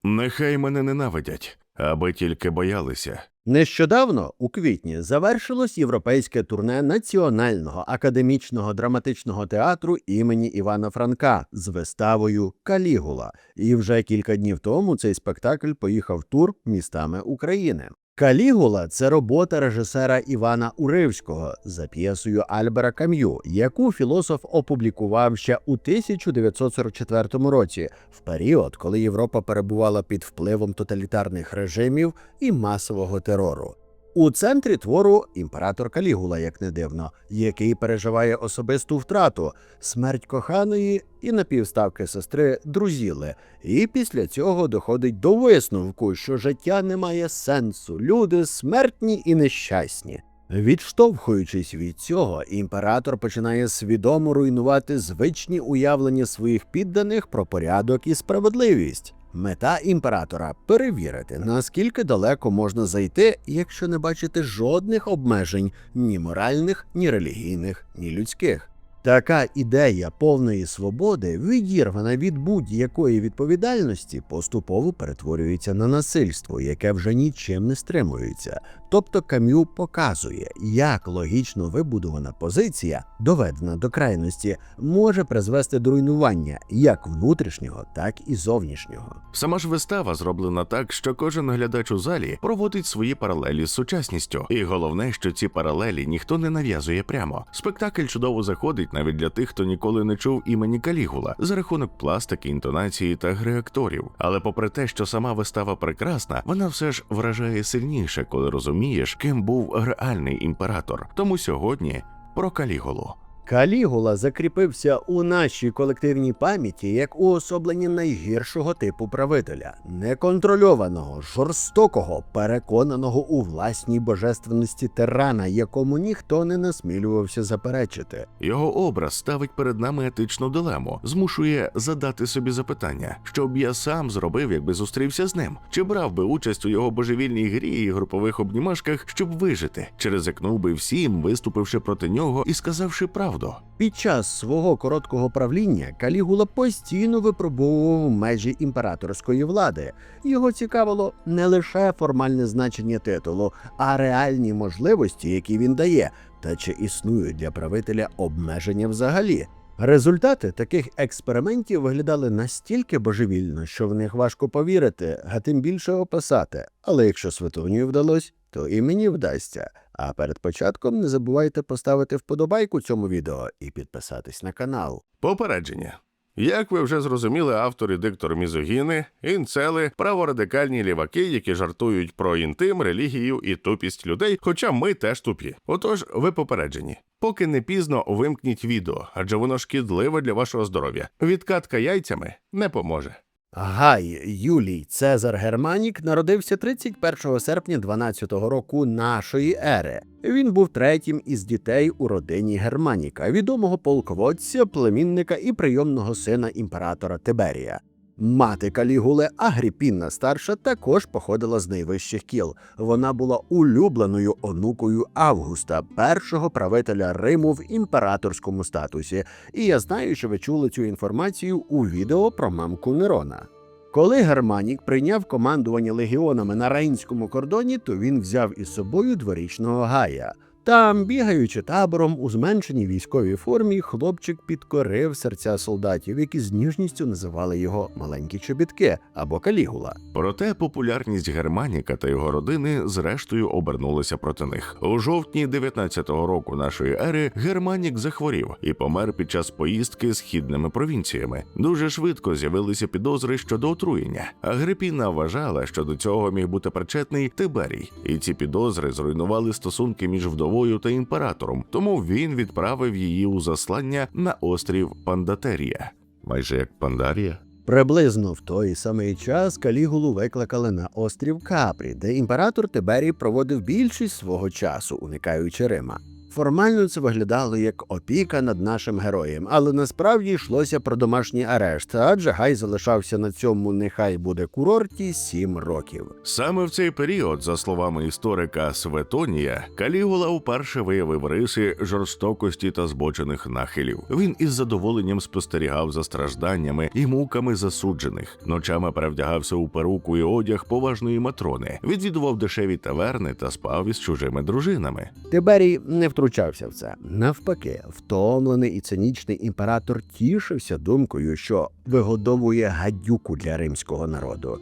Нехай мене ненавидять, аби тільки боялися. Нещодавно, у квітні, завершилось європейське турне Національного академічного драматичного театру імені Івана Франка з виставою «Калігула». І вже кілька днів тому цей спектакль поїхав тур містами України. «Калігула» – це робота режисера Івана Уривського за п'єсою Альбера Кам'ю, яку філософ опублікував ще у 1944 році, в період, коли Європа перебувала під впливом тоталітарних режимів і масового терору. У центрі твору імператор Калігула, як не дивно, який переживає особисту втрату, смерть коханої і напівставки сестри Друзіли. І після цього доходить до висновку, що життя не має сенсу, люди смертні і нещасні. Відштовхуючись від цього, імператор починає свідомо руйнувати звичні уявлення своїх підданих про порядок і справедливість. Мета імператора – перевірити, наскільки далеко можна зайти, якщо не бачити жодних обмежень ні моральних, ні релігійних, ні людських. Така ідея повної свободи, відірвана від будь-якої відповідальності, поступово перетворюється на насильство, яке вже нічим не стримується. Тобто Кам'ю показує, як логічно вибудована позиція, доведена до крайності, може призвести до руйнування як внутрішнього, так і зовнішнього. Сама ж вистава зроблена так, що кожен глядач у залі проводить свої паралелі з сучасністю. І головне, що ці паралелі ніхто не нав'язує прямо. Спектакль чудово заходить навіть для тих, хто ніколи не чув імені Калігула, за рахунок пластики, інтонації та гри акторів. Але попри те, що сама вистава прекрасна, вона все ж вражає сильніше, коли розумієш, ким був реальний імператор. Тому сьогодні про Калігулу. Калігула закріпився у нашій колективній пам'яті як уособлення найгіршого типу правителя – неконтрольованого, жорстокого, переконаного у власній божественності тирана, якому ніхто не насмілювався заперечити. Його образ ставить перед нами етичну дилему, змушує задати собі запитання, що б я сам зробив, якби зустрівся з ним? Чи брав би участь у його божевільній грі і групових обнімашках, щоб вижити? Чи ризикнув би всім, виступивши проти нього і сказавши правду? Під час свого короткого правління Калігула постійно випробовував межі імператорської влади. Його цікавило не лише формальне значення титулу, а реальні можливості, які він дає, та чи існують для правителя обмеження взагалі. Результати таких експериментів виглядали настільки божевільно, що в них важко повірити, а тим більше описати. Але якщо Святонію вдалося, то і мені вдасться. А перед початком не забувайте поставити вподобайку цьому відео і підписатись на канал. Попередження. Як ви вже зрозуміли, автор і диктор мізогіни, інцели, праворадикальні ліваки, які жартують про інтим, релігію і тупість людей, хоча ми теж тупі. Отож, ви попереджені. Поки не пізно, вимкніть відео, адже воно шкідливе для вашого здоров'я. Відкатка яйцями не поможе. Гай Юлій Цезар Германік народився 31 серпня 12 року нашої ери. Він був третім із дітей у родині Германіка, відомого полководця, племінника і прийомного сина імператора Тиберія. Мати Калігули, Агріппіна старша, також походила з найвищих кіл. Вона була улюбленою онукою Августа, першого правителя Риму в імператорському статусі. І я знаю, що ви чули цю інформацію у відео про мамку Нерона. Коли Германік прийняв командування легіонами на Рейнському кордоні, то він взяв із собою дворічного Гая. Там, бігаючи табором у зменшеній військовій формі, хлопчик підкорив серця солдатів, які з ніжністю називали його «маленькі чобітки» або Калігула. Проте популярність Германіка та його родини зрештою обернулася проти них. У жовтні 19-го року нашої ери Германік захворів і помер під час поїздки східними провінціями. Дуже швидко з'явилися підозри щодо отруєння. Агрипіна вважала, що до цього міг бути причетний Тиберій, і ці підозри зруйнували стосунки між вдовою та імператором, тому він відправив її у заслання на острів Пандатерія. Майже як Пандарія. Приблизно в той самий час Калігулу викликали на острів Капрі, де імператор Тиберій проводив більшість свого часу, уникаючи Рима. Формально це виглядало як опіка над нашим героєм, але насправді йшлося про домашній арешт, адже Гай залишався на цьому нехай буде курорті 7 років. Саме в цей період, за словами історика Светонія, Калігула вперше виявив риси жорстокості та збочених нахилів. Він із задоволенням спостерігав за стражданнями і муками засуджених, ночами перевдягався у перуку і одяг поважної матрони, відвідував дешеві таверни та спав із чужими дружинами. Тиберій не втручався в це. Навпаки, втомлений і цинічний імператор тішився думкою, що вигодовує гадюку для римського народу.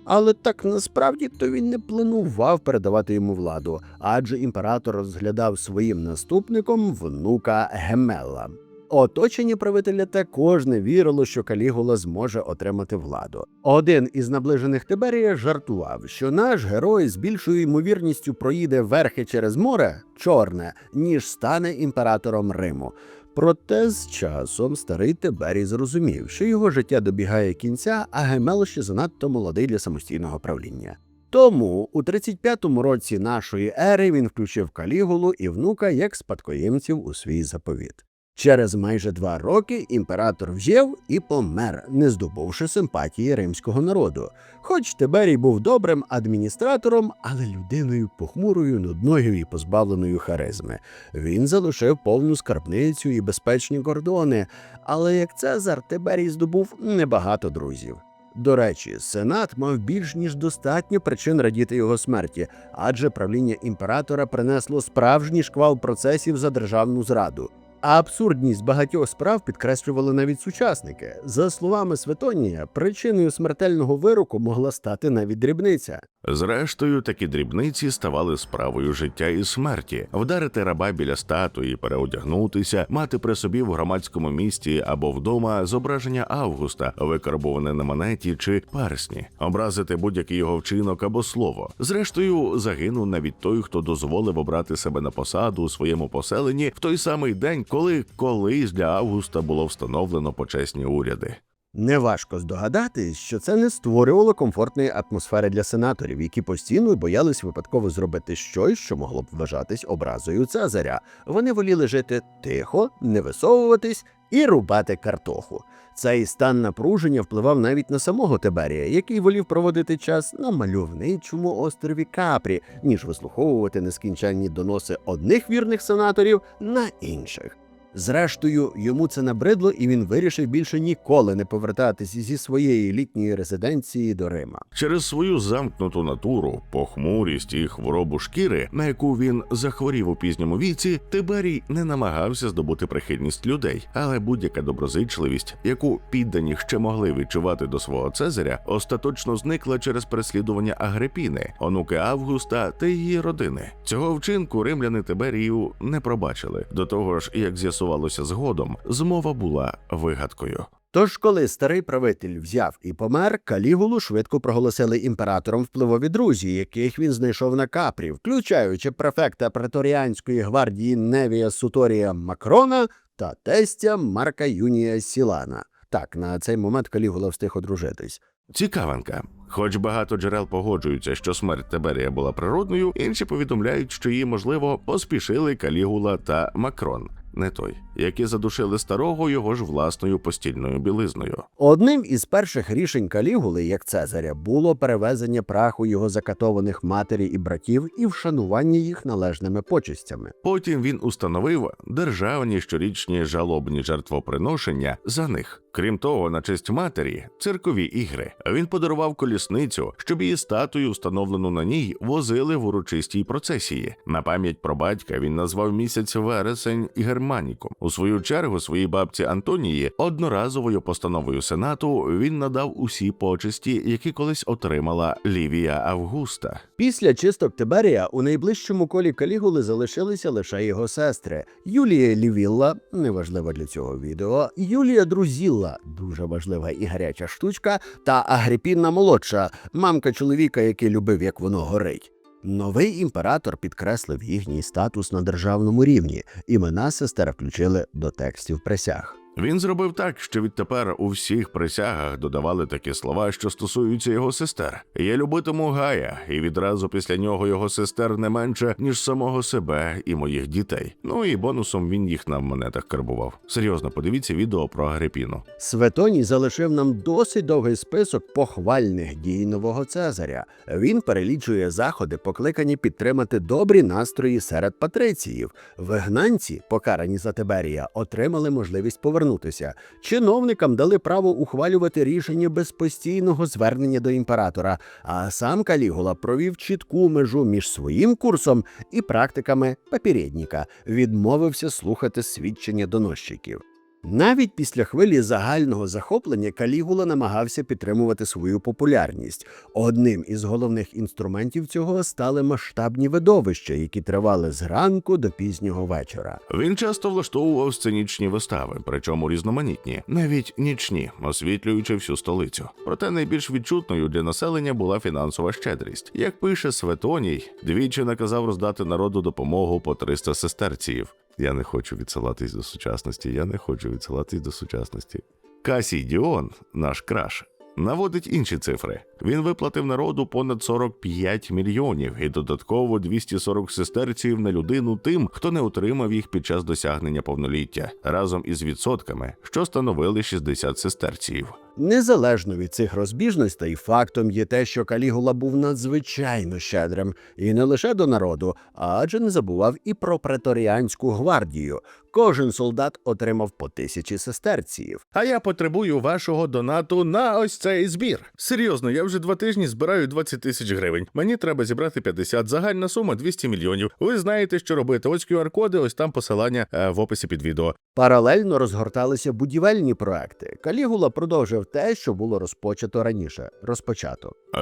Але так насправді то він не планував передавати йому владу, адже імператор розглядав своїм наступником внука Гемела. Оточення правителя також не вірило, що Калігула зможе отримати владу. Один із наближених Тиберія жартував, що наш герой з більшою ймовірністю проїде верхи через море Чорне, ніж стане імператором Риму. Проте з часом старий Тиберій зрозумів, що його життя добігає кінця, а Гемел ще занадто молодий для самостійного правління. Тому у 35-му році нашої ери він включив Калігулу і внука як спадкоємців у свій заповіт. Через майже 2 роки імператор вжив і помер, не здобувши симпатії римського народу. Хоч Тиберій був добрим адміністратором, але людиною похмурою, нудною і позбавленою харизми. Він залишив повну скарбницю і безпечні кордони, але як Цезар, Тиберій здобув небагато друзів. До речі, Сенат мав більш ніж достатньо причин радіти його смерті, адже правління імператора принесло справжній шквал процесів за державну зраду. А абсурдність багатьох справ підкреслювали навіть сучасники. За словами Светонія, причиною смертельного вироку могла стати навіть дрібниця. Зрештою, такі дрібниці ставали справою життя і смерті. Вдарити раба біля статуї, переодягнутися, мати при собі в громадському місті або вдома зображення Августа, викарбоване на монеті чи персні, образити будь-який його вчинок або слово. Зрештою, загинув навіть той, хто дозволив обрати себе на посаду у своєму поселенні в той самий день, коли колись для Августа було встановлено почесні уряди. Неважко здогадатись, що це не створювало комфортної атмосфери для сенаторів, які постійно боялись випадково зробити щось, що могло б вважатись образою Цезаря. Вони воліли жити тихо, не висовуватись і рубати картоху. Цей стан напруження впливав навіть на самого Тиберія, який волів проводити час на мальовничому острові Капрі, ніж вислуховувати нескінченні доноси одних вірних сенаторів на інших. Зрештою, йому це набридло, і він вирішив більше ніколи не повертатися зі своєї літньої резиденції до Рима. Через свою замкнуту натуру, похмурість і хворобу шкіри, на яку він захворів у пізньому віці, Тиберій не намагався здобути прихильність людей, але будь-яка доброзичливість, яку піддані ще могли відчувати до свого Цезаря, остаточно зникла через переслідування Агрипіни, онуки Августа та її родини. Цього вчинку римляни Тиберію не пробачили. До того ж, як з'ясувалося згодом, змова була вигадкою. Тож, коли старий правитель взяв і помер, Калігулу швидко проголосили імператором впливові друзі, яких він знайшов на Капрі, включаючи префекта преторіанської гвардії Невія Суторія Макрона та тестя Марка Юнія Сілана. Так, на цей момент Калігула встиг одружитись. Цікавинка. Хоч багато джерел погоджуються, що смерть Тиберія була природною, інші повідомляють, що її, можливо, поспішили Калігула та Макрон, не той, які задушили старого його ж власною постільною білизною. Одним із перших рішень Калігули, як Цезаря, було перевезення праху його закатованих матері і братів і вшанування їх належними почестями. Потім він установив державні щорічні жалобні жертвоприношення за них. Крім того, на честь матері – циркові ігри. Він подарував колісницю, щоб її статую, встановлену на ній, возили в урочистій процесії. На пам'ять про батька він назвав місяць вересень Германіком. У свою чергу своїй бабці Антонії одноразовою постановою Сенату він надав усі почесті, які колись отримала Лівія Августа. Після чисток Тиберія у найближчому колі Калігули залишилися лише його сестри – Юлія Лівілла, неважлива для цього відео, Юлія Друзілла, дуже важлива і гаряча штучка, та Агрипіна молодша, мамка чоловіка, який любив, як воно горить. Новий імператор підкреслив їхній статус на державному рівні. Імена сестер включили до текстів присяг. Він зробив так, що відтепер у всіх присягах додавали такі слова, що стосуються його сестер. «Я любитиму Гая», і відразу після нього його сестер не менше, ніж самого себе і моїх дітей. Ну і бонусом він їх на монетах карбував. Серйозно, подивіться відео про Агрипіну. Светоній залишив нам досить довгий список похвальних дій нового Цезаря. Він перелічує заходи, покликані підтримати добрі настрої серед патриціїв. Вигнанці, покарані за Тиберія, отримали можливість повернутися. Чиновникам дали право ухвалювати рішення без постійного звернення до імператора, а сам Калігула провів чітку межу між своїм курсом і практиками попередника, відмовився слухати свідчення доносчиків. Навіть після хвилі загального захоплення Калігула намагався підтримувати свою популярність. Одним із головних інструментів цього стали масштабні видовища, які тривали зранку до пізнього вечора. Він часто влаштовував сценічні вистави, причому різноманітні, навіть нічні, освітлюючи всю столицю. Проте найбільш відчутною для населення була фінансова щедрість. Як пише Светоній, двічі наказав роздати народу допомогу по 300 сестерціїв. Я не хочу відсилатись до сучасності. Касій Діон, наш краш, наводить інші цифри. Він виплатив народу понад 45 мільйонів і додатково 240 сестерців на людину тим, хто не отримав їх під час досягнення повноліття, разом із відсотками, що становили 60 сестерців. Незалежно від цих розбіжностей, фактом є те, що Калігула був надзвичайно щедрим. І не лише до народу, адже не забував і про преторіанську гвардію. Кожен солдат отримав по 1000 сестерціїв. А я потребую вашого донату на ось цей збір. Серйозно, я вже 2 тижні збираю 20 тисяч гривень. Мені треба зібрати 50, загальна сума 200 мільйонів. Ви знаєте, що робити. Ось QR-коди, ось там посилання в описі під відео. Паралельно розгорталися будівельні проекти. Калігула продовжив те, що було розпочато раніше.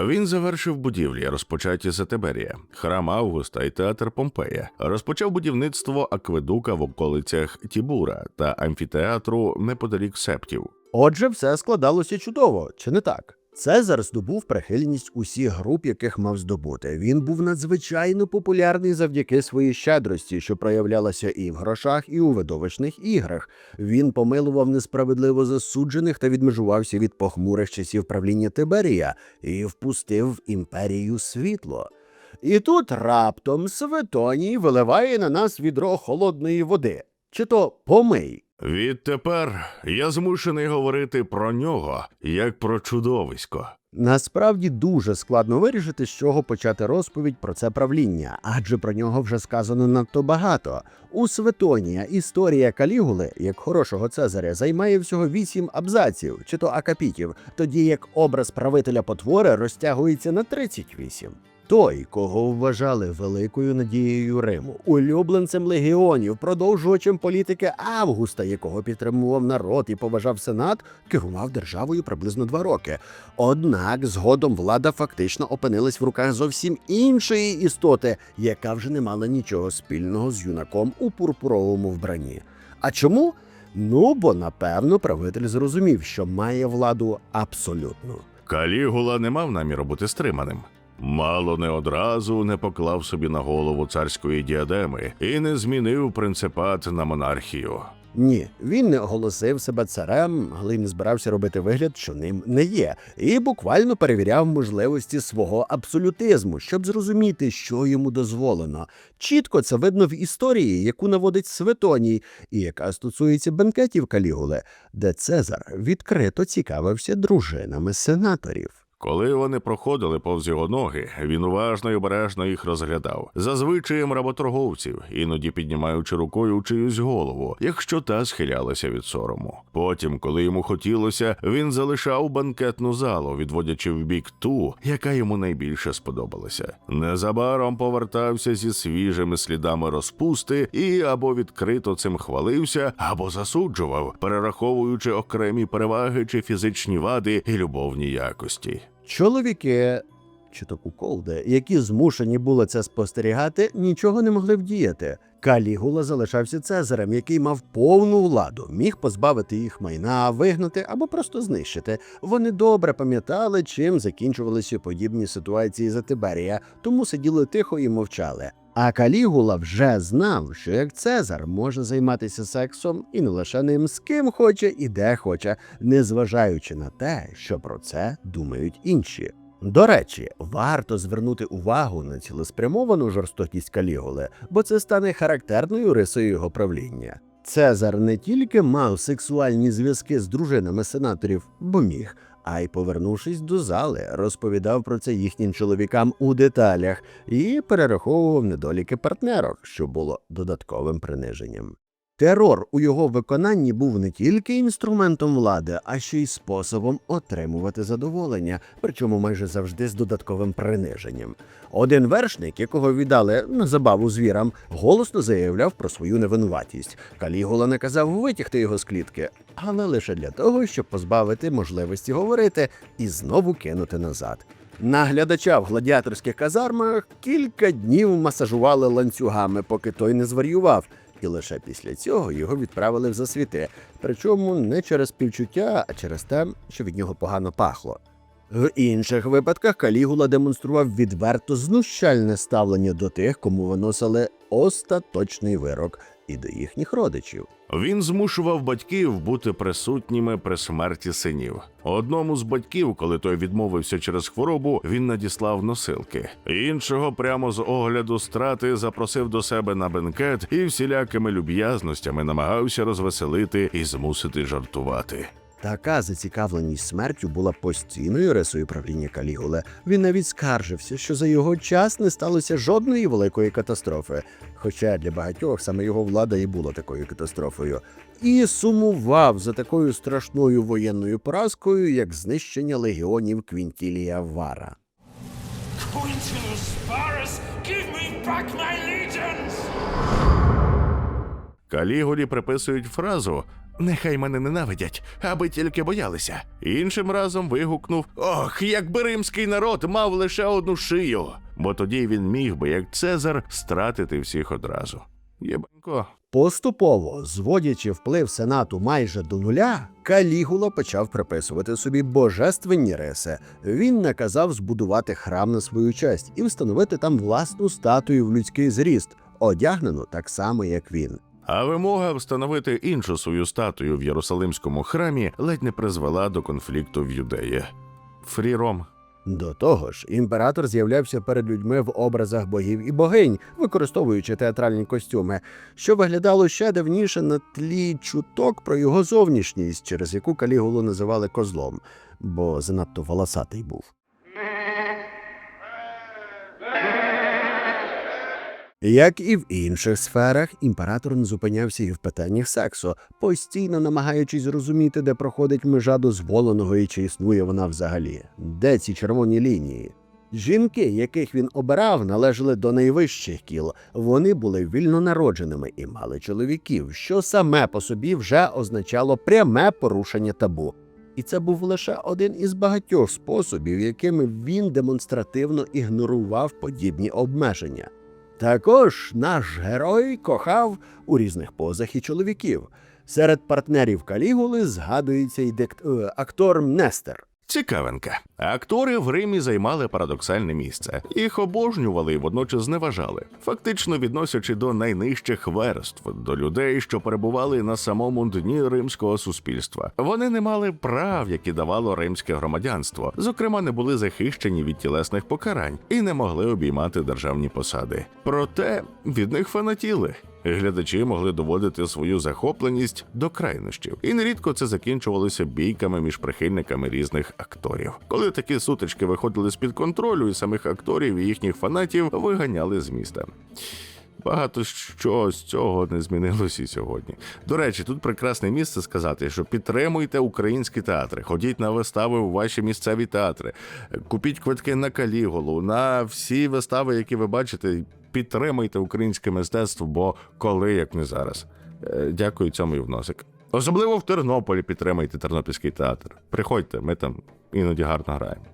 Він завершив будівлі, розпочаті за Тиберія, храм Августа і театр Помпея. Розпочав будівництво акведука в околицях Тібура та амфітеатру неподалік Септів. Отже, все складалося чудово, чи не так? Цезар здобув прихильність усіх груп, яких мав здобути. Він був надзвичайно популярний завдяки своїй щедрості, що проявлялася і в грошах, і у видовищних іграх. Він помилував несправедливо засуджених та відмежувався від похмурих часів правління Тиберія і впустив в імперію світло. І тут раптом Светоній виливає на нас відро холодної води. Чи то помий. Відтепер я змушений говорити про нього, як про чудовисько. Насправді дуже складно вирішити, з чого почати розповідь про це правління, адже про нього вже сказано надто багато. У Светонія історія Калігули, як хорошого Цезаря, займає всього 8 абзаців, чи то акапітів, тоді як образ правителя потвори розтягується на 38. Той, кого вважали великою надією Риму, улюбленцем легіонів, продовжувачем політики Августа, якого підтримував народ і поважав сенат, керував державою приблизно 2 роки. Однак згодом влада фактично опинилась в руках зовсім іншої істоти, яка вже не мала нічого спільного з юнаком у пурпуровому вбранні. А чому? Бо, напевно, правитель зрозумів, що має владу абсолютну. Калігула не мав наміру бути стриманим. Мало не одразу не поклав собі на голову царської діадеми і не змінив принципат на монархію. Ні, він не оголосив себе царем, але й не збирався робити вигляд, що ним не є, і буквально перевіряв можливості свого абсолютизму, щоб зрозуміти, що йому дозволено. Чітко це видно в історії, яку наводить Светоній, і яка стосується бенкетів Калігули, де Цезар відкрито цікавився дружинами сенаторів. Коли вони проходили повз його ноги, він уважно і обережно їх розглядав. За звичаєм работорговців, іноді піднімаючи рукою чиюсь голову, якщо та схилялася від сорому. Потім, коли йому хотілося, він залишав банкетну залу, відводячи вбік ту, яка йому найбільше сподобалася. Незабаром повертався зі свіжими слідами розпусти і або відкрито цим хвалився, або засуджував, перераховуючи окремі переваги чи фізичні вади і любовні якості. Чоловіки, чи то куколди, які змушені були це спостерігати, нічого не могли вдіяти. Калігула залишався цезарем, який мав повну владу, міг позбавити їх майна, вигнати або просто знищити. Вони добре пам'ятали, чим закінчувалися подібні ситуації за Тиберія, тому сиділи тихо і мовчали. А Калігула вже знав, що як Цезар може займатися сексом і не лише ним з ким хоче і де хоче, незважаючи на те, що про це думають інші. До речі, варто звернути увагу на цілеспрямовану жорстокість Калігули, бо це стане характерною рисою його правління. Цезар не тільки мав сексуальні зв'язки з дружинами сенаторів, бо міг, а й, повернувшись до зали, розповідав про це їхнім чоловікам у деталях і перераховував недоліки партнерок, що було додатковим приниженням. Терор у його виконанні був не тільки інструментом влади, а ще й способом отримувати задоволення, причому майже завжди з додатковим приниженням. Один вершник, якого віддали на забаву звірам, голосно заявляв про свою невинуватість. Калігула наказав витягти його з клітки, але лише для того, щоб позбавити можливості говорити і знову кинути назад. Наглядача в гладіаторських казармах кілька днів масажували ланцюгами, поки той не зварював, і лише після цього його відправили в засвіти, причому не через співчуття, а через те, що від нього погано пахло. В інших випадках Калігула демонстрував відверто знущальне ставлення до тих, кому виносили остаточний вирок, і до їхніх родичів. Він змушував батьків бути присутніми при смерті синів. Одному з батьків, коли той відмовився через хворобу, він надіслав носилки. Іншого прямо з огляду страти запросив до себе на бенкет і всілякими люб'язностями намагався розвеселити і змусити жартувати. Така зацікавленість смертю була постійною рисою правління Калігули. Він навіть скаржився, що за його час не сталося жодної великої катастрофи, хоча для багатьох саме його влада і була такою катастрофою, і сумував за такою страшною воєнною поразкою, як знищення легіонів Квінтілія Вара. Quintus Varus, give me back my legions! Калігулі приписують фразу «Нехай мене ненавидять, аби тільки боялися». Іншим разом вигукнув «Ох, якби римський народ мав лише одну шию!» Бо тоді він міг би, як Цезар, стратити всіх одразу. Єбанько. Поступово, зводячи вплив Сенату майже до нуля, Калігула почав приписувати собі божественні риси. Він наказав збудувати храм на свою честь і встановити там власну статую в людський зріст, одягнену так само, як він. А вимога встановити іншу свою статую в Єрусалимському храмі ледь не призвела до конфлікту в Юдеї. Фріром. До того ж, імператор з'являвся перед людьми в образах богів і богинь, використовуючи театральні костюми, що виглядало ще дивніше на тлі чуток про його зовнішність, через яку Калігулу називали козлом, бо занадто волосатий був. Як і в інших сферах, імператор не зупинявся і в питаннях сексу, постійно намагаючись зрозуміти, де проходить межа дозволеного і чи існує вона взагалі. Де ці червоні лінії? Жінки, яких він обирав, належали до найвищих кіл. Вони були вільнонародженими і мали чоловіків, що саме по собі вже означало пряме порушення табу. І це був лише один із багатьох способів, якими він демонстративно ігнорував подібні обмеження. Також наш герой кохав у різних позах і чоловіків. Серед партнерів Калігули згадується й актор Мнестер. Цікавинка. Актори в Римі займали парадоксальне місце. Їх обожнювали і водночас зневажали, фактично відносячи до найнижчих верств, до людей, що перебували на самому дні римського суспільства. Вони не мали прав, які давало римське громадянство, зокрема не були захищені від тілесних покарань і не могли обіймати державні посади. Проте від них фанатіли. Глядачі могли доводити свою захопленість до крайнощів, і нерідко це закінчувалося бійками між прихильниками різних акторів. Коли такі сутички виходили з-під контролю, і самих акторів і їхніх фанатів виганяли з міста. Багато що з цього не змінилося і сьогодні. До речі, тут прекрасне місце сказати, що підтримуйте українські театри, ходіть на вистави у ваші місцеві театри, купіть квитки на Калігулу, на всі вистави, які ви бачите, підтримуйте українське мистецтво, бо коли, як не зараз. Дякую, цьому і вносик. Особливо в Тернополі підтримайте Тернопільський театр. Приходьте, ми там іноді гарно граємо.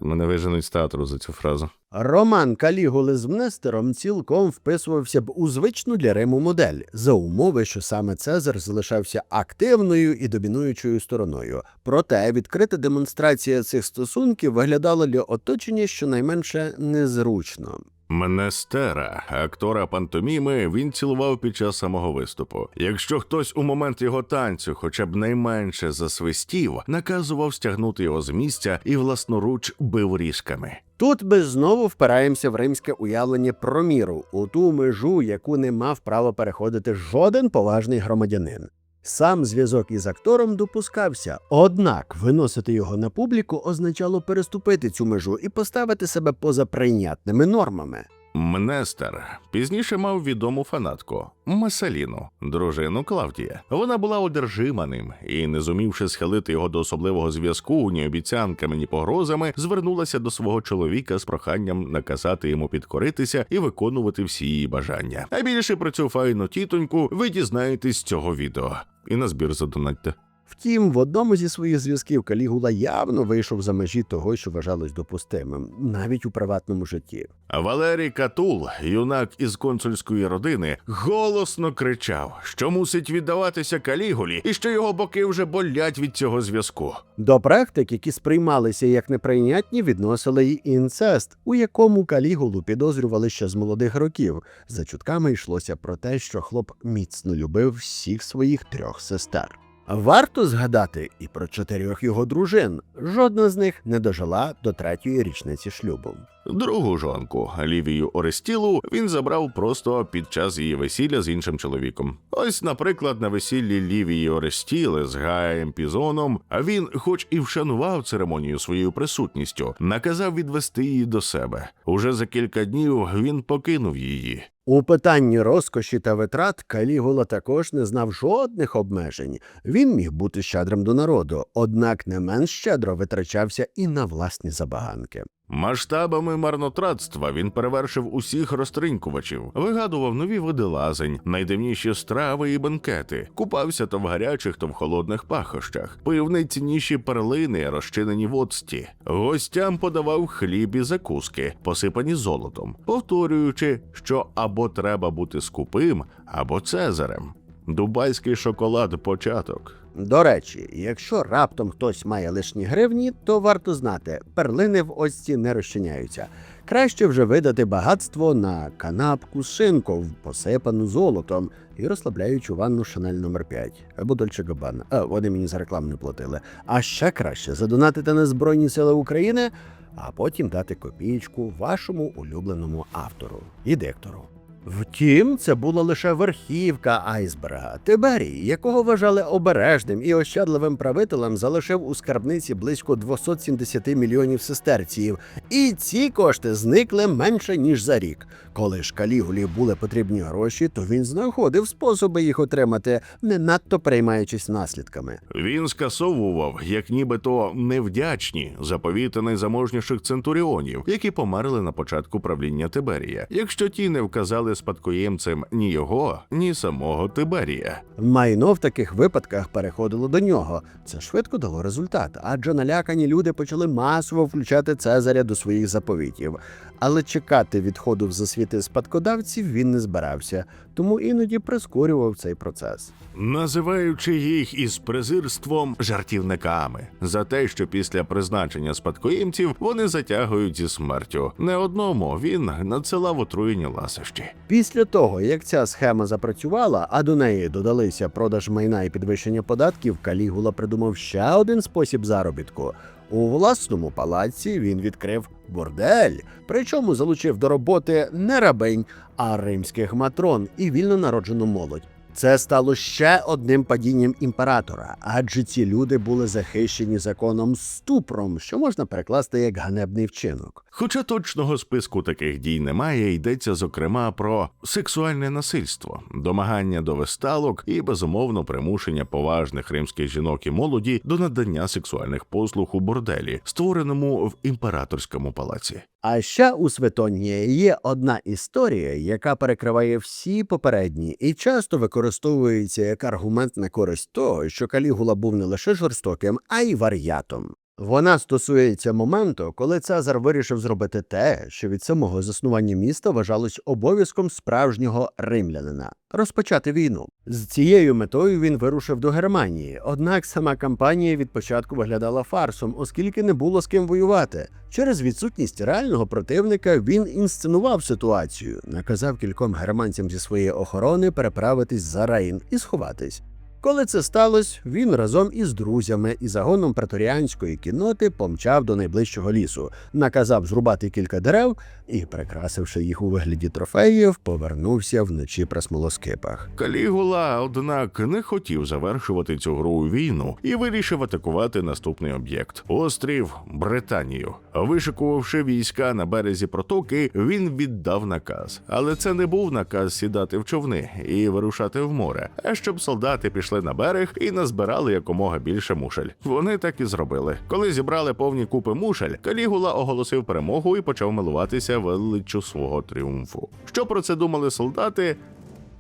Мене виженуть з театру за цю фразу. Роман Калігули з Мнестером цілком вписувався б у звичну для Риму модель, за умови, що саме Цезар залишався активною і домінуючою стороною. Проте відкрита демонстрація цих стосунків виглядала для оточення щонайменше незручно. Мнестера, актора пантоміми, він цілував під час самого виступу. Якщо хтось у момент його танцю хоча б найменше засвистів, наказував стягнути його з місця і власноруч бив ріжками. Тут ми знову впираємося в римське уявлення про міру, у ту межу, яку не мав права переходити жоден поважний громадянин. Сам зв'язок із актором допускався, однак виносити його на публіку означало переступити цю межу і поставити себе поза прийнятними нормами. Мнестер пізніше мав відому фанатку Месаліну, дружину Клавдія. Вона була одержима ним і, не зумівши схилити його до особливого зв'язку ні обіцянками, ні погрозами, звернулася до свого чоловіка з проханням наказати йому підкоритися і виконувати всі її бажання. А більше про цю файну тітоньку ви дізнаєтесь з цього відео. І на збір задонатьте. Втім, в одному зі своїх зв'язків Калігула явно вийшов за межі того, що вважалось допустимим, навіть у приватному житті. Валерій Катул, юнак із консульської родини, голосно кричав, що мусить віддаватися Калігулі і що його боки вже болять від цього зв'язку. До практик, які сприймалися як неприйнятні, відносили й інцест, у якому Калігулу підозрювали ще з молодих років. За чутками йшлося про те, що хлоп міцно любив всіх своїх 3 сестер. Варто згадати і про 4 його дружин. Жодна з них не дожила до 3-ї річниці шлюбу. Другу жонку, Лівію Орестілу, він забрав просто під час її весілля з іншим чоловіком. Ось, наприклад, на весіллі Лівії Орестіли з Гаєм Пізоном, а він, хоч і вшанував церемонію своєю присутністю, наказав відвести її до себе. Уже за кілька днів він покинув її. У питанні розкоші та витрат Калігула також не знав жодних обмежень. Він міг бути щедрим до народу, однак не менш щедро витрачався і на власні забаганки. Масштабами марнотратства він перевершив усіх розтринькувачів, вигадував нові види лазень, найдивніші страви і бенкети, купався то в гарячих, то в холодних пахощах, пив найцінніші перлини, розчинені в оцті. Гостям подавав хліб і закуски, посипані золотом, повторюючи, що або треба бути скупим, або цезарем. Дубайський шоколад – початок. До речі, якщо раптом хтось має лишні гривні, то варто знати, перлини в оцті не розчиняються. Краще вже видати багатство на канапку з шинкою, посипану золотом, і розслабляючу ванну Шанель номер 5 або Дольче Габбана. Вони мені за рекламу не платили. А ще краще задонатити на Збройні Сили України, а потім дати копійку вашому улюбленому автору і диктору. Втім, це була лише верхівка айсберга. Тиберій, якого вважали обережним і ощадливим правителем, залишив у скарбниці близько 270 мільйонів сестерціїв. І ці кошти зникли менше, ніж за рік. Коли ж Калігулі були потрібні гроші, то він знаходив способи їх отримати, не надто переймаючись наслідками. Він скасовував, як нібито невдячні заповіти найзаможніших центуріонів, які померли на початку правління Тиберія, якщо ті не вказали спадкоємцем ні його, ні самого Тиберія. Майно в таких випадках переходило до нього. Це швидко дало результат, адже налякані люди почали масово включати Цезаря до своїх заповітів. Але чекати відходу в засвіти спадкодавців він не збирався, тому іноді прискорював цей процес. Називаючи їх із презирством жартівниками за те, що після призначення спадкоємців вони затягують зі смертю. Не одному він надсилав отруєні ласощі. Після того, як ця схема запрацювала, а до неї додалися продаж майна і підвищення податків, Калігула придумав ще один спосіб заробітку. У власному палаці він відкрив бордель, причому залучив до роботи не рабинь, а римських матрон і вільно народжену молодь. Це стало ще одним падінням імператора, адже ці люди були захищені законом ступром, що можна перекласти як ганебний вчинок. Хоча точного списку таких дій немає, йдеться зокрема про сексуальне насильство, домагання до весталок і, безумовно, примушення поважних римських жінок і молоді до надання сексуальних послуг у борделі, створеному в імператорському палаці. А ще у Светонії є одна історія, яка перекриває всі попередні і часто використовується як аргумент на користь того, що Калігула був не лише жорстоким, а й вар'ятом. Вона стосується моменту, коли Цезар вирішив зробити те, що від самого заснування міста вважалось обов'язком справжнього римлянина – розпочати війну. З цією метою він вирушив до Германії, однак сама кампанія від початку виглядала фарсом, оскільки не було з ким воювати. Через відсутність реального противника він інсценував ситуацію, наказав кільком германцям зі своєї охорони переправитись за Рейн і сховатись. Коли це сталося, він разом із друзями і загоном преторіанської кінноти помчав до найближчого лісу, наказав зрубати кілька дерев і, прикрасивши їх у вигляді трофеїв, повернувся вночі при смолоскипах. Калігула, однак, не хотів завершувати цю гру у війну і вирішив атакувати наступний об'єкт – острів Британію. Вишикувавши війська на березі протоки, він віддав наказ. Але це не був наказ сідати в човни і вирушати в море, а щоб солдати пішли на берег і назбирали якомога більше мушель. Вони так і зробили. Коли зібрали повні купи мушель, Калігула оголосив перемогу і почав милуватися величчю свого тріумфу. Що про це думали солдати?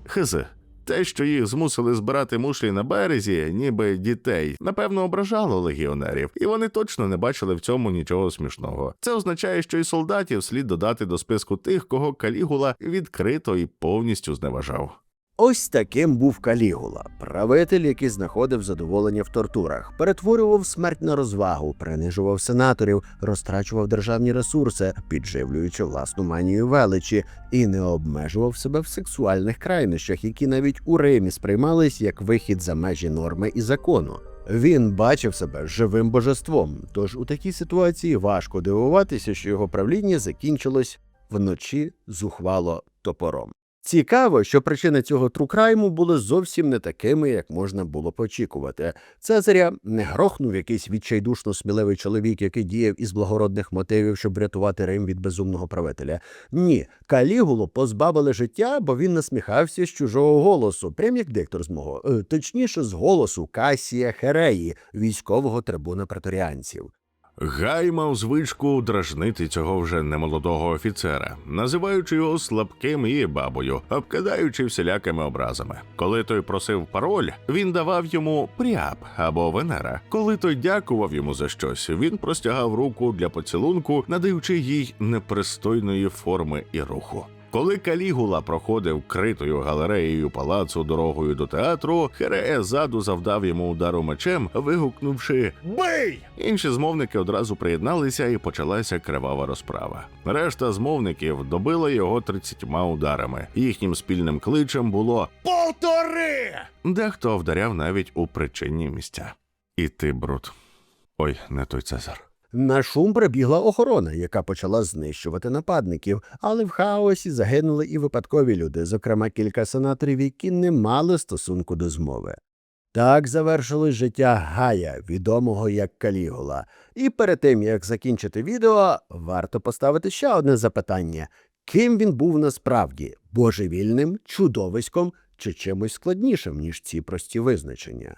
Хизи. Те, що їх змусили збирати мушлі на березі, ніби дітей, напевно, ображало легіонерів, і вони точно не бачили в цьому нічого смішного. Це означає, що і солдатів слід додати до списку тих, кого Калігула відкрито і повністю зневажав. Ось таким був Калігула, правитель, який знаходив задоволення в тортурах, перетворював смерть на розвагу, принижував сенаторів, розтрачував державні ресурси, підживлюючи власну манію величі, і не обмежував себе в сексуальних крайнощах, які навіть у Римі сприймались як вихід за межі норми і закону. Він бачив себе живим божеством, тож у такій ситуації важко дивуватися, що його правління закінчилось вночі зухвало топором. Цікаво, що причини цього трукрайму були зовсім не такими, як можна було б очікувати. Цезаря не грохнув якийсь відчайдушно сміливий чоловік, який діяв із благородних мотивів, щоб врятувати Рим від безумного правителя. Ні, Калігулу позбавили життя, бо він насміхався з чужого голосу, прям як диктор з мого, точніше з голосу Касія Хереї, військового трибуна преторіанців. Гай мав звичку дражнити цього вже немолодого офіцера, називаючи його слабким і бабою, обкидаючи всілякими образами. Коли той просив пароль, він давав йому Пріап або Венера. Коли той дякував йому за щось, він простягав руку для поцілунку, надаючи їй непристойної форми і руху. Коли Калігула проходив критою галереєю палацу дорогою до театру, Херея ззаду завдав йому удару мечем, вигукнувши «Бий!». Інші змовники одразу приєдналися і почалася кривава розправа. Решта змовників добила його 30 ударами. Їхнім спільним кличем було «Полтори!». Дехто вдаряв навіть у причинні місця. І ти, Брут. Ой, не той Цезар. На шум прибігла охорона, яка почала знищувати нападників, але в хаосі загинули і випадкові люди, зокрема кілька сенаторів, які не мали стосунку до змови. Так завершилось життя Гая, відомого як Калігула. І перед тим, як закінчити відео, варто поставити ще одне запитання. Ким він був насправді – божевільним, чудовиськом чи чимось складнішим, ніж ці прості визначення?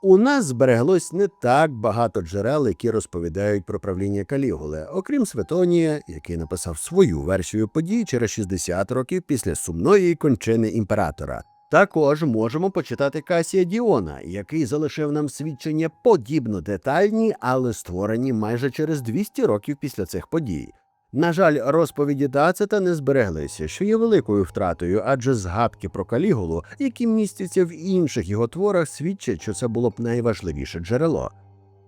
У нас збереглось не так багато джерел, які розповідають про правління Калігули, окрім Светонія, який написав свою версію подій через 60 років після сумної кончини імператора. Також можемо почитати Касія Діона, який залишив нам свідчення подібно детальні, але створені майже через 200 років після цих подій. На жаль, розповіді Тацита не збереглися, що є великою втратою, адже згадки про Калігулу, які містяться в інших його творах, свідчать, що це було б найважливіше джерело.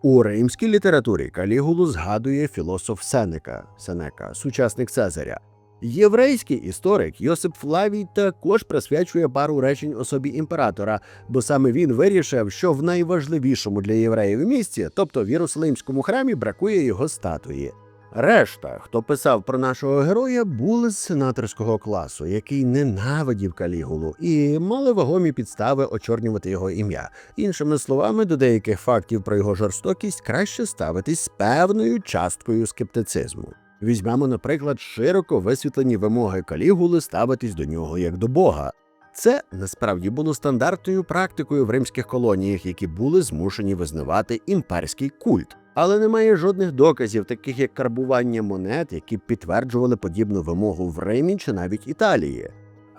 У римській літературі Калігулу згадує філософ Сенека, сучасник Цезаря. Єврейський історик Йосип Флавій також присвячує пару речень особі імператора, бо саме він вирішив, що в найважливішому для євреїв місці, тобто в Єрусалимському храмі, бракує його статуї. Решта, хто писав про нашого героя, були з сенаторського класу, який ненавидів Калігулу і мали вагомі підстави очорнювати його ім'я. Іншими словами, до деяких фактів про його жорстокість краще ставитись з певною часткою скептицизму. Візьмемо, наприклад, широко висвітлені вимоги Калігули ставитись до нього як до Бога. Це, насправді, було стандартною практикою в римських колоніях, які були змушені визнавати імперський культ. Але немає жодних доказів, таких як карбування монет, які б підтверджували подібну вимогу в Римі чи навіть Італії.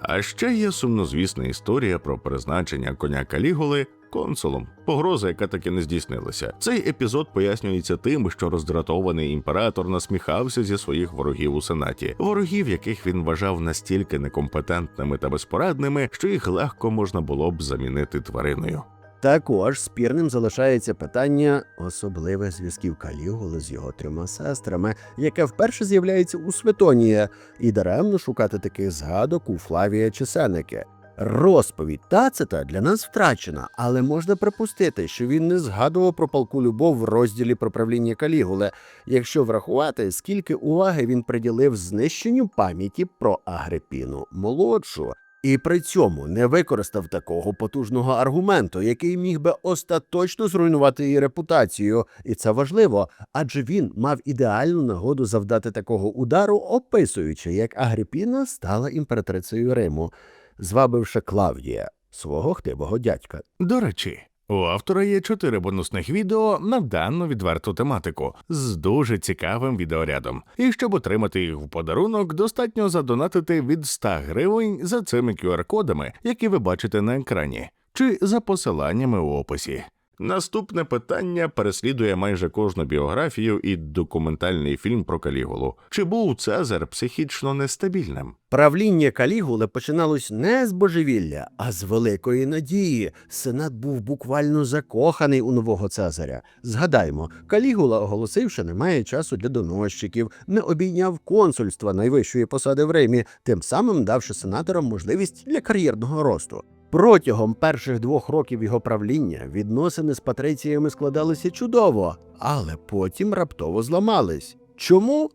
А ще є сумнозвісна історія про призначення коня Калігули консулом. Погроза, яка таки не здійснилася. Цей епізод пояснюється тим, що роздратований імператор насміхався зі своїх ворогів у сенаті, ворогів, яких він вважав настільки некомпетентними та безпорадними, що їх легко можна було б замінити твариною. Також спірним залишається питання особливих зв'язків Калігули з його 3 сестрами, яке вперше з'являється у Светонії, і даремно шукати таких згадок у Флавія чи Сенеки. Розповідь Тацита для нас втрачена, але можна припустити, що він не згадував про палку любов в розділі про правління Калігули, якщо врахувати, скільки уваги він приділив знищенню пам'яті про Агрипіну молодшу. І при цьому не використав такого потужного аргументу, який міг би остаточно зруйнувати її репутацію. І це важливо, адже він мав ідеальну нагоду завдати такого удару, описуючи, як Агрипіна стала імператрицею Риму, звабивши Клавдія, свого хтивого дядька. До речі, у автора є 4 бонусних відео на дану відверту тематику з дуже цікавим відеорядом. І щоб отримати їх в подарунок, достатньо задонатити від 100 гривень за цими QR-кодами, які ви бачите на екрані, чи за посиланнями у описі. Наступне питання переслідує майже кожну біографію і документальний фільм про Калігулу. Чи був Цезар психічно нестабільним? Правління Калігули починалось не з божевілля, а з великої надії. Сенат був буквально закоханий у нового Цезаря. Згадаймо, Калігула оголосив, що немає часу для доносчиків, не обійняв консульства найвищої посади в Римі, тим самим давши сенаторам можливість для кар'єрного росту. Протягом перших 2 років його правління відносини з патриціями складалися чудово, але потім раптово зламались. Чому?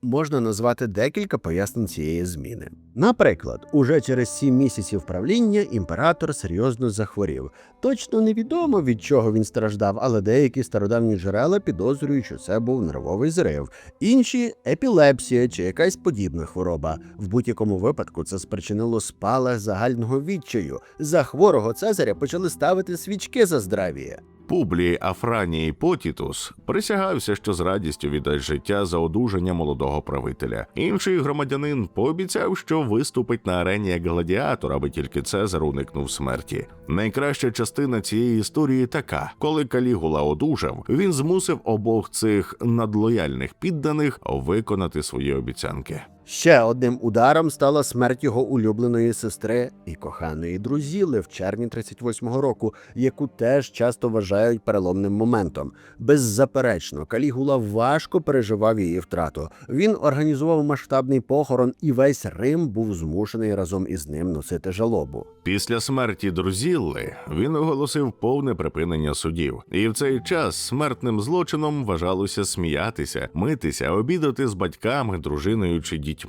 Можна назвати декілька пояснень цієї зміни. Наприклад, уже через 7 місяців правління імператор серйозно захворів. Точно невідомо, від чого він страждав, але деякі стародавні джерела підозрюють, що це був нервовий зрив. Інші – епілепсія чи якась подібна хвороба. В будь-якому випадку це спричинило спалах загального відчаю. За хворого Цезаря почали ставити свічки за здравіє. Публій Афраній Потітус присягався, що з радістю віддасть життя за одужання молодого правителя. Інший громадянин пообіцяв, що виступить на арені як гладіатор, аби тільки Цезар уникнув смерті. Найкраща частина цієї історії така: коли Калігула одужав, він змусив обох цих надлояльних підданих виконати свої обіцянки. Ще одним ударом стала смерть його улюбленої сестри і коханої Друзіли в червні 38-го року, яку теж часто вважають переломним моментом. Беззаперечно, Калігула важко переживав її втрату. Він організував масштабний похорон, і весь Рим був змушений разом із ним носити жалобу. Після смерті Друзілли він оголосив повне припинення судів. І в цей час смертним злочином вважалося сміятися, митися, обідати з батьками, дружиною чи дітьми.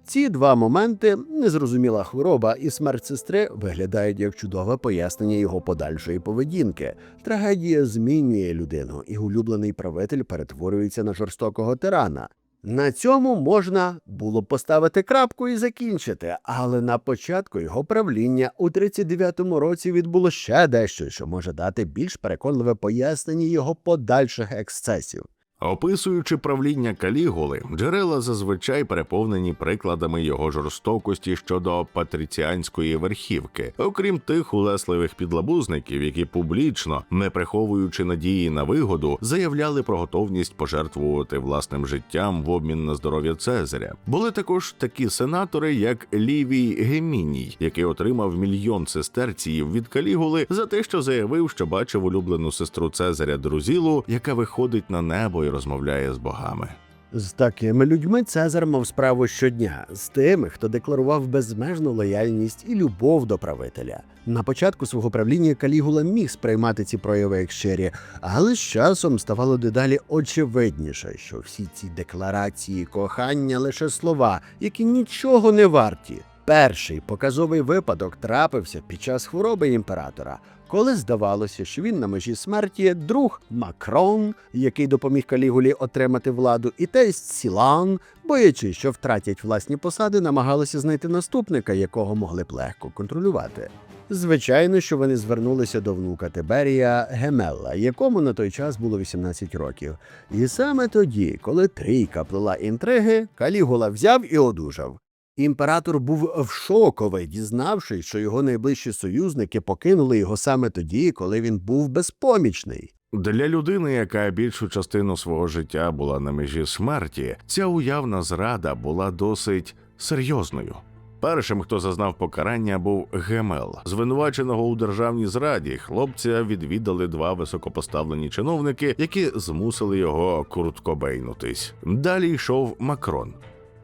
Ці 2 моменти – незрозуміла хвороба і смерть сестри – виглядають як чудове пояснення його подальшої поведінки. Трагедія змінює людину, і улюблений правитель перетворюється на жорстокого тирана. На цьому можна було поставити крапку і закінчити, але на початку його правління у 39-му році відбуло ще дещо, що може дати більш переконливе пояснення його подальших ексцесів. Описуючи правління Калігули, джерела зазвичай переповнені прикладами його жорстокості щодо патриціанської верхівки. Окрім тих улесливих підлабузників, які публічно, не приховуючи надії на вигоду, заявляли про готовність пожертвувати власним життям в обмін на здоров'я Цезаря. Були також такі сенатори, як Лівій Геміній, який отримав 1 мільйон сестерціїв від Калігули за те, що заявив, що бачив улюблену сестру Цезаря Друзілу, яка виходить на небо і розмовляє з богами. З такими людьми Цезар мав справу щодня, з тими, хто декларував безмежну лояльність і любов до правителя. На початку свого правління Калігула міг сприймати ці прояви як щирі, але з часом ставало дедалі очевидніше, що всі ці декларації кохання – лише слова, які нічого не варті. Перший показовий випадок трапився під час хвороби імператора, коли здавалося, що він на межі смерті, друг Макрон, який допоміг Калігулі отримати владу, і тесть Сілан, боячись, що втратять власні посади, намагалися знайти наступника, якого могли б легко контролювати. Звичайно, що вони звернулися до внука Тиберія Гемелла, якому на той час було 18 років. І саме тоді, коли трійка плела інтриги, Калігула взяв і одужав. Імператор був шоковий, дізнавшись, що його найближчі союзники покинули його саме тоді, коли він був безпомічний. Для людини, яка більшу частину свого життя була на межі смерті, ця уявна зрада була досить серйозною. Першим, хто зазнав покарання, був Гемел. Звинуваченого у державній зраді хлопця відвідали два високопоставлені чиновники, які змусили його курткобейнутись. Далі йшов Макрон.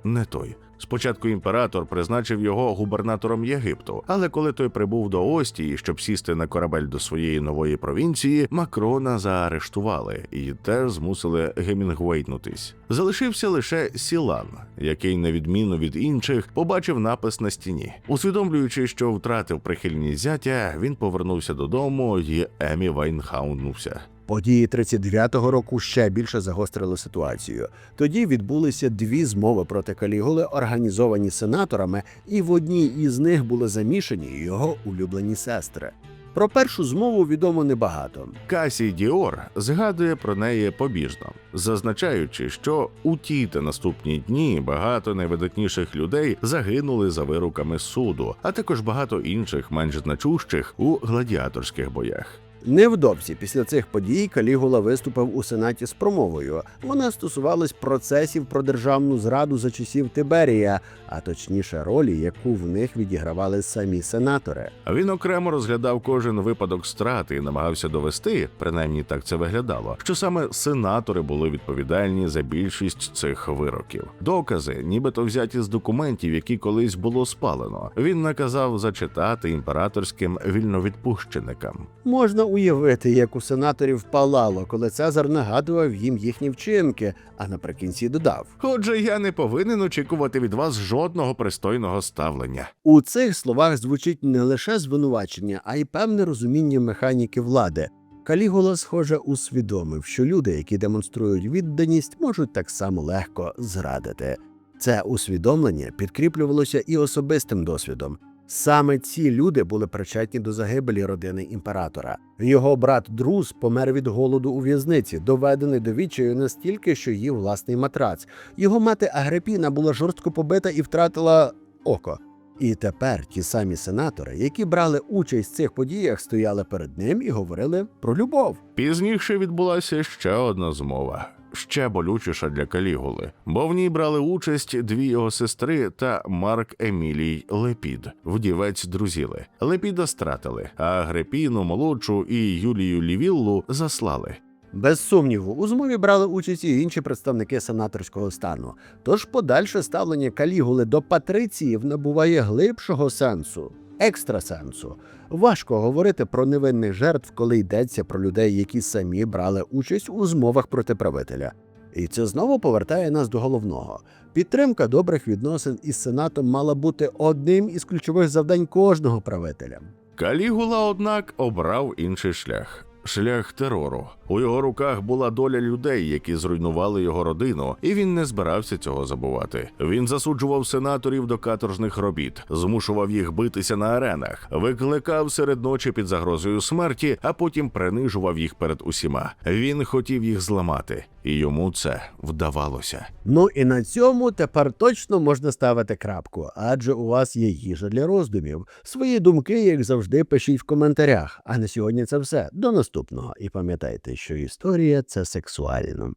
Не той. Спочатку імператор призначив його губернатором Єгипту, але коли той прибув до Остії, щоб сісти на корабель до своєї нової провінції, Макрона заарештували і теж змусили гемінгуейтнутись. Залишився лише Сілан, який, на відміну від інших, побачив напис на стіні. Усвідомлюючи, що втратив прихильність зятя, він повернувся додому і Емі Вайнхаунувся. Події 39-го року ще більше загострили ситуацію. Тоді відбулися дві змови проти Калігули, організовані сенаторами, і в одній із них були замішані його улюблені сестри. Про першу змову відомо небагато. Касій Діор згадує про неї побіжно, зазначаючи, що у ті та наступні дні багато найвидатніших людей загинули за вироками суду, а також багато інших менш значущих у гладіаторських боях. Невдовзі після цих подій Калігула виступив у Сенаті з промовою. Вона стосувалась процесів про державну зраду за часів Тиберія, а точніше ролі, яку в них відігравали самі сенатори. Він окремо розглядав кожен випадок страти і намагався довести, принаймні так це виглядало, що саме сенатори були відповідальні за більшість цих вироків. Докази, нібито взяті з документів, які колись було спалено. Він наказав зачитати імператорським вільновідпущеникам. Можна уявити, як у сенаторів палало, коли Цезар нагадував їм їхні вчинки, а наприкінці додав: Отже, я не повинен очікувати від вас жодного пристойного ставлення. у цих словах звучить не лише звинувачення, а й певне розуміння механіки влади. Калігула, схоже, усвідомив, що люди, які демонструють відданість, можуть так само легко зрадити. Це усвідомлення підкріплювалося і особистим досвідом. Саме ці люди були причетні до загибелі родини імператора. Його брат Друз помер від голоду у в'язниці, доведений до відчаю настільки, що їв власний матрац. Його мати Агрипіна була жорстко побита і втратила око. І тепер ті самі сенатори, які брали участь в цих подіях, стояли перед ним і говорили про любов. Пізніше відбулася ще одна змова. Ще болючіша для Калігули, бо в ній брали участь дві його сестри та Марк Емілій Лепід, вдівець Друзіли. Лепіда стратили, а Агрипіну молодшу і Юлію Лівіллу заслали. Без сумніву, у змові брали участь і інші представники сенаторського стану. Тож подальше ставлення Калігули до патриціїв набуває глибшого сенсу. Екстрасенсу. Важко говорити про невинних жертв, коли йдеться про людей, які самі брали участь у змовах проти правителя. І це знову повертає нас до головного. Підтримка добрих відносин із Сенатом мала бути одним із ключових завдань кожного правителя. Калігула, однак, обрав інший шлях. Шлях терору. У його руках була доля людей, які зруйнували його родину, і він не збирався цього забувати. Він засуджував сенаторів до каторжних робіт, змушував їх битися на аренах, викликав серед ночі під загрозою смерті, а потім принижував їх перед усіма. Він хотів їх зламати, і йому це вдавалося. Ну і на цьому тепер точно можна ставити крапку, адже у вас є їжа для роздумів. Свої думки, як завжди, пишіть в коментарях. А на сьогодні це все. До наступного. І пам'ятайте, що історія – це сексуально.